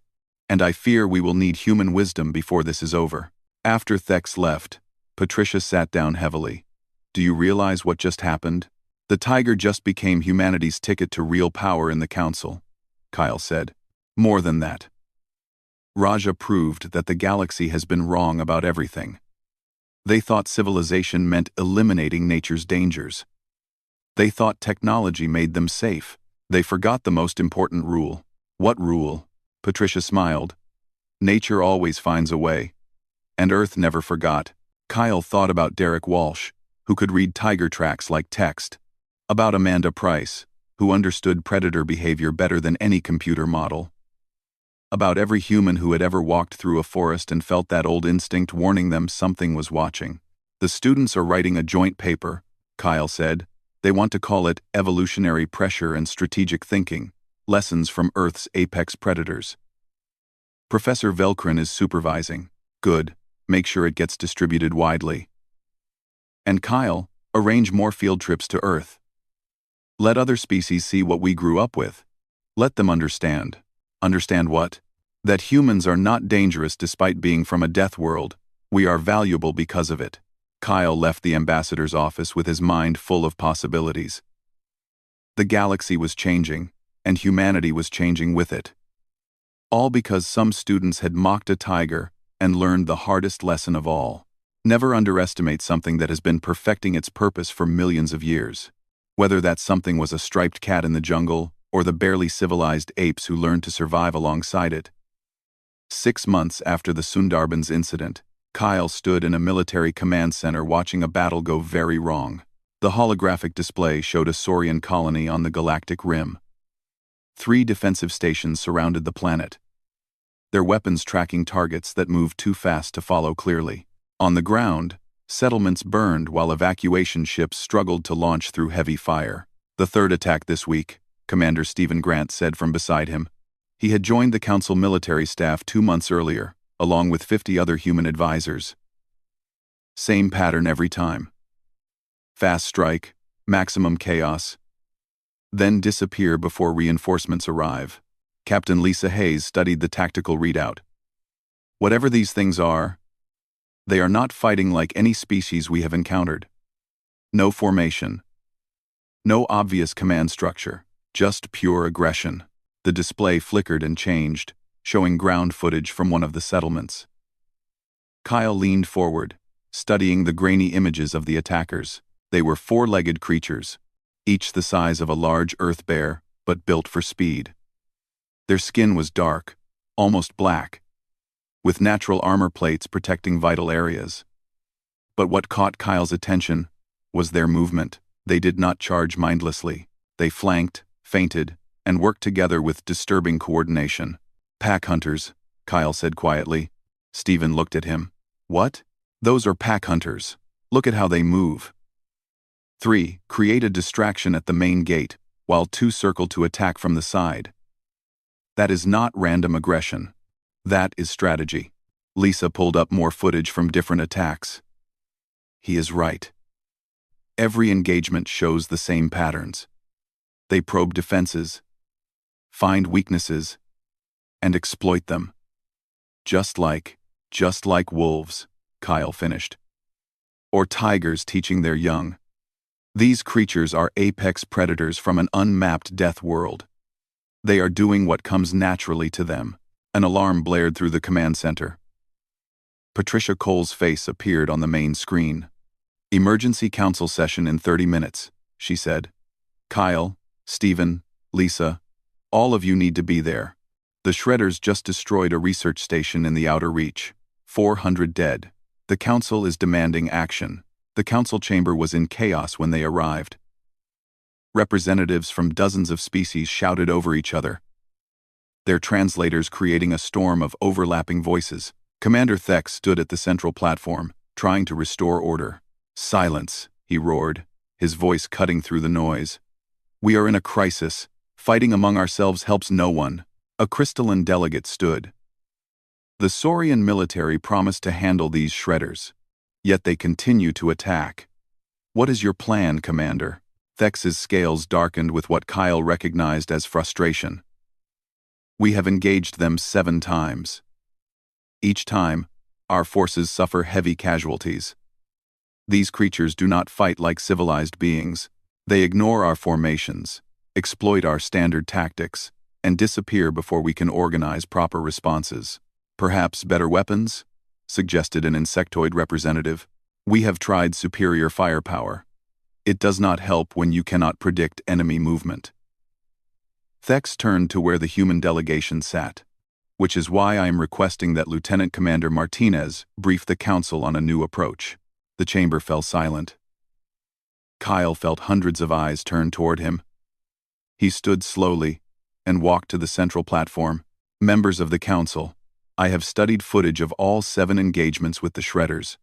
and I fear we will need human wisdom before this is over. After Thex left, Patricia sat down heavily. Do you realize what just happened? The tiger just became humanity's ticket to real power in the Council, Kyle said. More than that. Raja proved that the galaxy has been wrong about everything. They thought civilization meant eliminating nature's dangers. They thought technology made them safe. They forgot the most important rule. What rule? Patricia smiled. Nature always finds a way. And Earth never forgot. Kyle thought about Derek Walsh, who could read tiger tracks like text. About Amanda Price, who understood predator behavior better than any computer model. About every human who had ever walked through a forest and felt that old instinct warning them something was watching. The students are writing a joint paper, Kyle said. They want to call it Evolutionary Pressure and Strategic Thinking, Lessons from Earth's Apex Predators. Professor Velkrin is supervising. Good. Make sure it gets distributed widely. And Kyle, arrange more field trips to Earth. Let other species see what we grew up with. Let them understand. Understand what? That humans are not dangerous despite being from a death world. We are valuable because of it. Kyle left the ambassador's office with his mind full of possibilities. The galaxy was changing, and humanity was changing with it. All because some students had mocked a tiger and learned the hardest lesson of all. Never underestimate something that has been perfecting its purpose for millions of years. Whether that something was a striped cat in the jungle or the barely civilized apes who learned to survive alongside it. 6 months after the Sundarbans incident, Kyle stood in a military command center watching a battle go very wrong. The holographic display showed a Saurian colony on the galactic rim. 3 defensive stations surrounded the planet, their weapons tracking targets that moved too fast to follow clearly. On the ground, settlements burned while evacuation ships struggled to launch through heavy fire. The third attack this week, Commander Stephen Grant said from beside him. He had joined the Council military staff 2 months earlier, along with 50 other human advisors. Same pattern every time. Fast strike, maximum chaos, then disappear before reinforcements arrive. Captain Lisa Hayes studied the tactical readout. Whatever these things are, they are not fighting like any species we have encountered. No formation. No obvious command structure, just pure aggression. The display flickered and changed, showing ground footage from one of the settlements. Kyle leaned forward, studying the grainy images of the attackers. They were 4-legged creatures, each the size of a large earth bear, but built for speed. Their skin was dark, almost black, with natural armor plates protecting vital areas. But what caught Kyle's attention was their movement. They did not charge mindlessly. They flanked, feinted, and worked together with disturbing coordination. Pack hunters, Kyle said quietly. Stephen looked at him. What? Those are pack hunters. Look at how they move. 3. Create a distraction at the main gate, while 2 circle to attack from the side. That is not random aggression. That is strategy. Lisa pulled up more footage from different attacks. He is right. Every engagement shows the same patterns. They probe defenses, find weaknesses, and exploit them. Just like wolves, Kyle finished. Or tigers teaching their young. These creatures are apex predators from an unmapped death world. They are doing what comes naturally to them. An alarm blared through the command center. Patricia Cole's face appeared on the main screen. Emergency council session in 30 minutes, she said. Kyle, Stephen, Lisa, all of you need to be there. The Shredders just destroyed a research station in the Outer Reach. 400 dead. The council is demanding action. The council chamber was in chaos when they arrived. Representatives from dozens of species shouted over each other, their translators creating a storm of overlapping voices. Commander Thex stood at the central platform, trying to restore order. Silence, he roared, his voice cutting through the noise. We are in a crisis. Fighting among ourselves helps no one. A crystalline delegate stood. The Saurian military promised to handle these shredders. Yet they continue to attack. What is your plan, Commander? Thex's scales darkened with what Kyle recognized as frustration. We have engaged them 7 times. Each time, our forces suffer heavy casualties. These creatures do not fight like civilized beings. They ignore our formations, exploit our standard tactics, and disappear before we can organize proper responses. Perhaps better weapons? Suggested an insectoid representative. We have tried superior firepower. It does not help when you cannot predict enemy movement. Thex turned to where the human delegation sat, which is why I am requesting that Lieutenant Commander Martinez brief the council on a new approach. The chamber fell silent. Kyle felt hundreds of eyes turn toward him. He stood slowly and walked to the central platform. Members of the council, I have studied footage of all 7 engagements with the Shredders.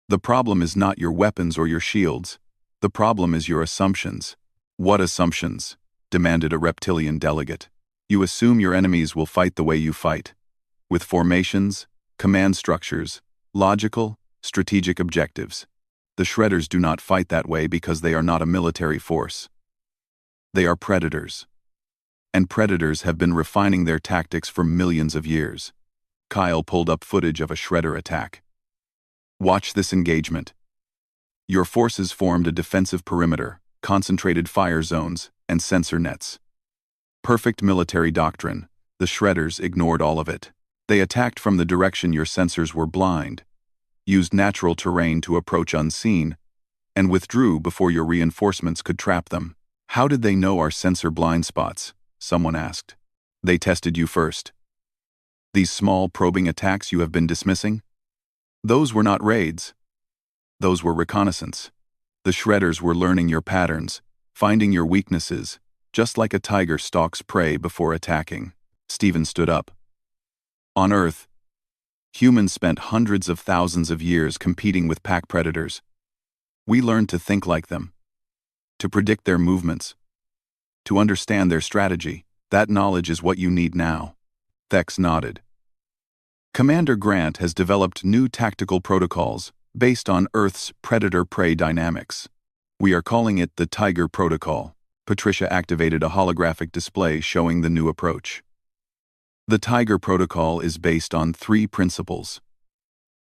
The problem is not your weapons or your shields. The problem is your assumptions. What assumptions? Demanded a reptilian delegate. You assume your enemies will fight the way you fight, with formations, command structures, logical, strategic objectives. The Shredders do not fight that way because they are not a military force. They are predators. And predators have been refining their tactics for millions of years. Kyle pulled up footage of a Shredder attack. Watch this engagement. Your forces formed a defensive perimeter, concentrated fire zones, and sensor nets. Perfect military doctrine, The shredders ignored all of it. They attacked from the direction your sensors were blind, used natural terrain to approach unseen, and withdrew before your reinforcements could trap them. How did they know our sensor blind spots? Someone asked. They tested you first. These small probing attacks you have been dismissing? Those were not raids. Those were reconnaissance. The shredders were learning your patterns, finding your weaknesses, just like a tiger stalks prey before attacking. Stephen stood up. On Earth, humans spent hundreds of thousands of years competing with pack predators. We learned to think like them, to predict their movements, to understand their strategy. That knowledge is what you need now. Thex nodded. Commander Grant has developed new tactical protocols based on Earth's predator-prey dynamics. We are calling it the Tiger Protocol. Patricia activated a holographic display showing the new approach. The Tiger Protocol is based on 3 principles.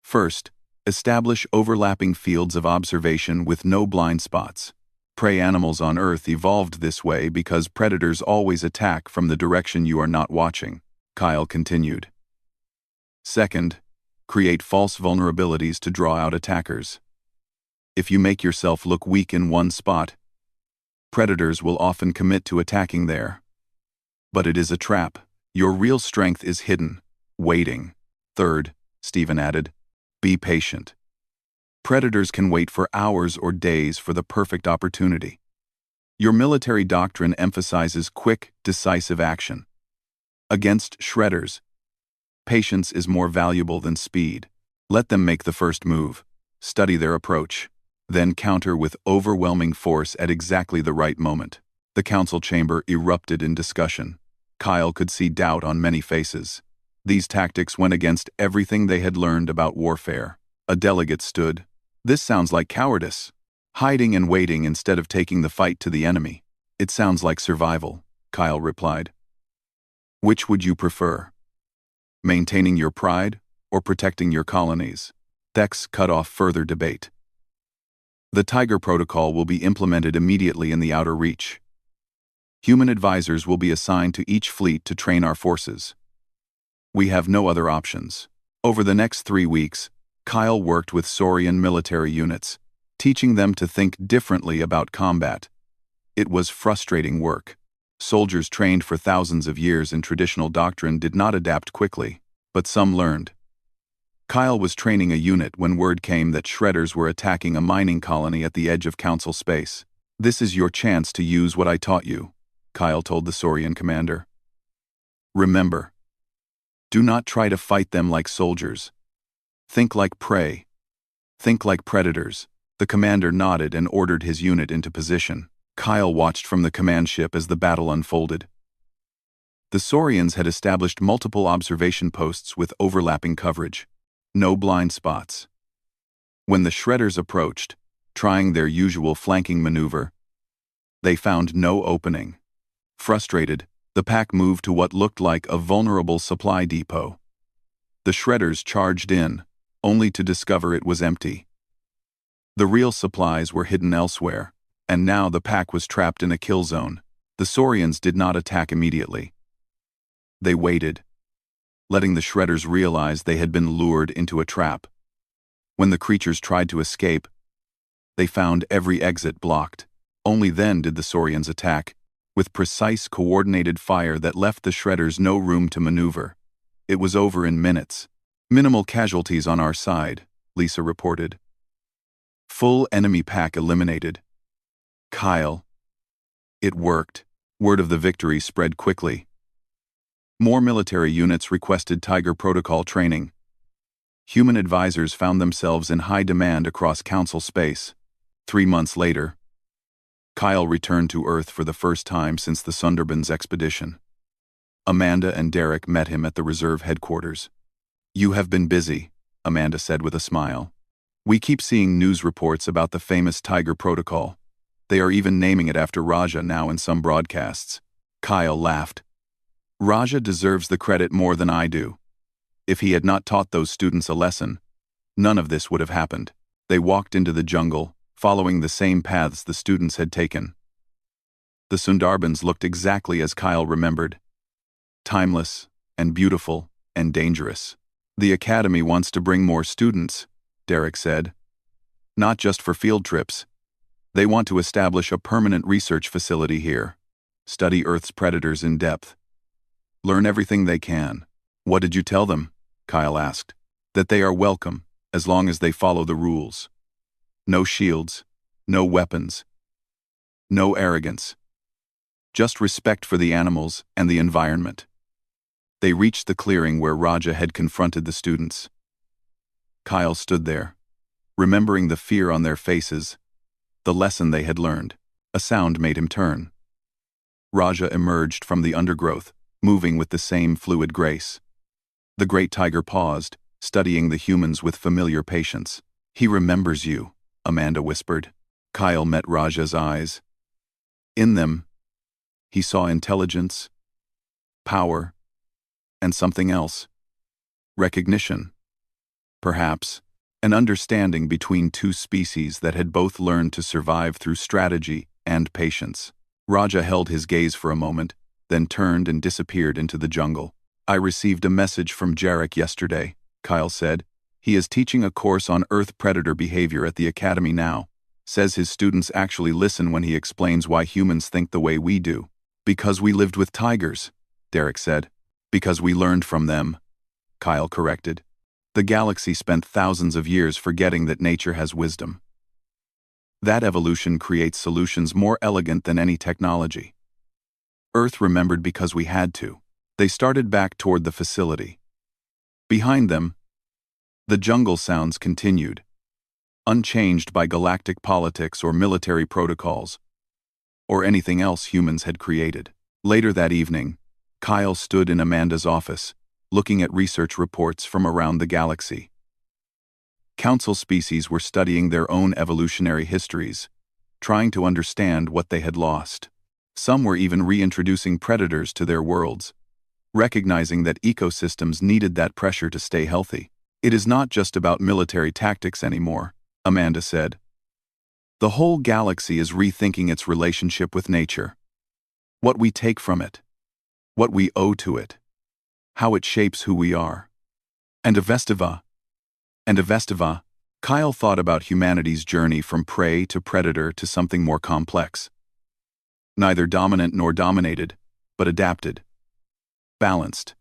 First, establish overlapping fields of observation with no blind spots. Prey animals on Earth evolved this way because predators always attack from the direction you are not watching, Kyle continued. Second, create false vulnerabilities to draw out attackers. If you make yourself look weak in one spot, predators will often commit to attacking there. But it is a trap. Your real strength is hidden, waiting. Third, Stephen added, be patient. Predators can wait for hours or days for the perfect opportunity. Your military doctrine emphasizes quick, decisive action. Against shredders, patience is more valuable than speed. Let them make the first move. Study their approach. Then counter with overwhelming force at exactly the right moment. The council chamber erupted in discussion. Kyle could see doubt on many faces. These tactics went against everything they had learned about warfare. A delegate stood. This sounds like cowardice. Hiding and waiting instead of taking the fight to the enemy. It sounds like survival, Kyle replied. Which would you prefer? Maintaining your pride or protecting your colonies? Thex cut off further debate. The Tiger Protocol will be implemented immediately in the Outer Reach. Human advisors will be assigned to each fleet to train our forces. We have no other options. Over the next 3 weeks, Kyle worked with Saurian military units, teaching them to think differently about combat. It was frustrating work. Soldiers trained for thousands of years in traditional doctrine did not adapt quickly, but some learned. Kyle was training a unit when word came that shredders were attacking a mining colony at the edge of Council space. This is your chance to use what I taught you, Kyle told the Saurian commander. Remember, do not try to fight them like soldiers. Think like prey. Think like predators. The commander nodded and ordered his unit into position. Kyle watched from the command ship as the battle unfolded. The Saurians had established multiple observation posts with overlapping coverage. No blind spots. When the shredders approached, trying their usual flanking maneuver, they found no opening. Frustrated, the pack moved to what looked like a vulnerable supply depot. The shredders charged in, only to discover it was empty. The real supplies were hidden elsewhere, and now the pack was trapped in a kill zone. The Saurians did not attack immediately. They waited, letting the shredders realize they had been lured into a trap. When the creatures tried to escape, they found every exit blocked. Only then did the Saurians attack, with precise coordinated fire that left the shredders no room to maneuver. It was over in minutes. Minimal casualties on our side, Lisa reported. Full enemy pack eliminated. Kyle. It worked. Word of the victory spread quickly. More military units requested Tiger Protocol training. Human advisors found themselves in high demand across Council space. 3 months later, Kyle returned to Earth for the first time since the Sundarbans expedition. Amanda and Derek met him at the reserve headquarters. You have been busy, Amanda said with a smile. We keep seeing news reports about the famous Tiger Protocol. They are even naming it after Raja now in some broadcasts. Kyle laughed. Raja deserves the credit more than I do. If he had not taught those students a lesson, none of this would have happened. They walked into the jungle, following the same paths the students had taken. The Sundarbans looked exactly as Kyle remembered. timeless, and beautiful, and dangerous. The Academy wants to bring more students, Derek said. Not just for field trips. They want to establish a permanent research facility here. Study Earth's predators in depth. Learn everything they can. What did you tell them? Kyle asked. That they are welcome, as long as they follow the rules. No shields, no weapons, no arrogance. Just respect for the animals and the environment. They reached the clearing where Raja had confronted the students. Kyle stood there, remembering the fear on their faces, the lesson they had learned. A sound made him turn. Raja emerged from the undergrowth, moving with the same fluid grace. The great tiger paused, studying the humans with familiar patience. He remembers you, Amanda whispered. Kyle met Raja's eyes. In them, he saw intelligence, power, and something else. Recognition. Perhaps, an understanding between two species that had both learned to survive through strategy and patience. Raja held his gaze for a moment, then turned and disappeared into the jungle. I received a message from Jarek yesterday, Kyle said. He is teaching a course on Earth predator behavior at the Academy now. Says his students actually listen when he explains why humans think the way we do. Because we lived with tigers, Derek said. Because we learned from them, Kyle corrected. The galaxy spent thousands of years forgetting that nature has wisdom. That evolution creates solutions more elegant than any technology. Earth remembered because we had to. They started back toward the facility. Behind them, the jungle sounds continued, unchanged by galactic politics or military protocols, or anything else humans had created. Later that evening, Kyle stood in Amanda's office, looking at research reports from around the galaxy. Council species were studying their own evolutionary histories, trying to understand what they had lost. Some were even reintroducing predators to their worlds, recognizing that ecosystems needed that pressure to stay healthy. It is not just about military tactics anymore, Amanda said. The whole galaxy is rethinking its relationship with nature. What we take from it. What we owe to it. How it shapes who we are. And Avestiva, Kyle thought about humanity's journey from prey to predator to something more complex. Neither dominant nor dominated, but adapted. Balanced.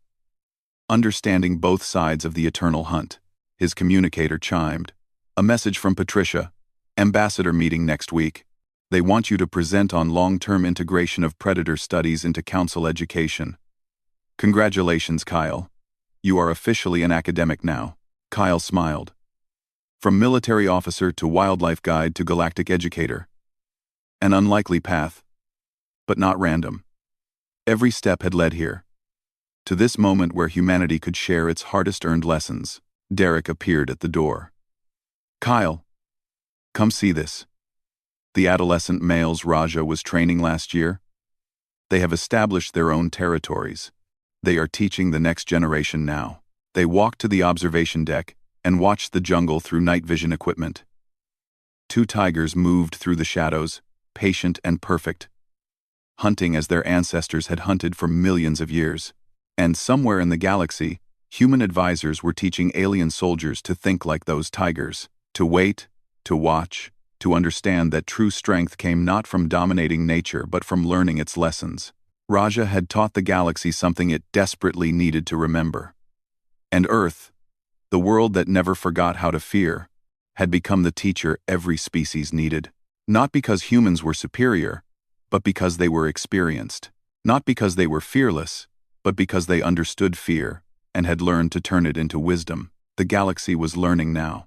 Understanding both sides of the eternal hunt. His communicator chimed. A message from Patricia. Ambassador meeting next week. They want you to present on long-term integration of predator studies into council education. Congratulations, Kyle. You are officially an academic now. Kyle smiled. From military officer to wildlife guide to galactic educator. An unlikely path, but not random. Every step had led here. To this moment where humanity could share its hardest-earned lessons. Derek appeared at the door. Kyle, come see this. The adolescent males Raja was training last year. They have established their own territories. They are teaching the next generation now. They walked to the observation deck and watched the jungle through night vision equipment. Two tigers moved through the shadows, patient and perfect, hunting as their ancestors had hunted for millions of years. And somewhere in the galaxy, human advisors were teaching alien soldiers to think like those tigers, to wait, to watch, to understand that true strength came not from dominating nature but from learning its lessons. Raja had taught the galaxy something it desperately needed to remember. And Earth, the world that never forgot how to fear, had become the teacher every species needed. Not because humans were superior, but because they were experienced. Not because they were fearless, but because they understood fear and had learned to turn it into wisdom. The galaxy was learning now.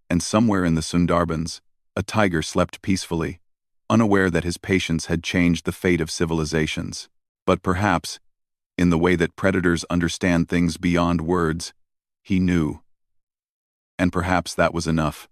And somewhere in the Sundarbans, a tiger slept peacefully, unaware that his patience had changed the fate of civilizations. But perhaps, in the way that predators understand things beyond words, he knew. And perhaps that was enough.